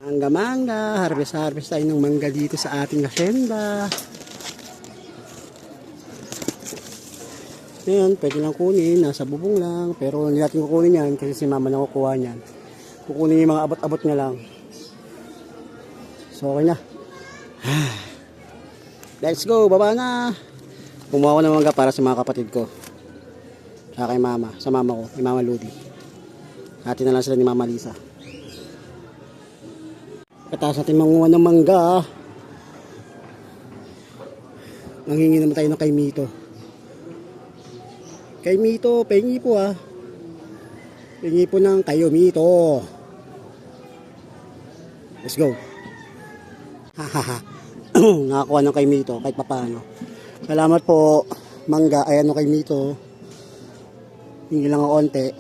Mangga, harvest tayo ng mangga dito sa ating hacienda. Ayan, pwede lang kunin, nasa bubong lang, pero hindi natin kukunin yan kasi si mama na kukuha niyan. Kukunin yung mga abot-abot niya lang. So okay na. Let's go, baba na. Kumuha ko ng mangga para sa mga kapatid ko. Sa kay mama, sa mama ko, ni Mama Ludi. Hati na lang sila ni Mama Lisa. Kataas natin manguha ng mangga. Manghingi naman tayo ng kay Mito. Kay Mito, pengi po ah. Pengi po ng kayo Mito. Let's go. Hahaha. Nakakuha ng kay Mito kahit papaano. Salamat po mangga. Ayan o kay Mito. Hingi lang ang onte.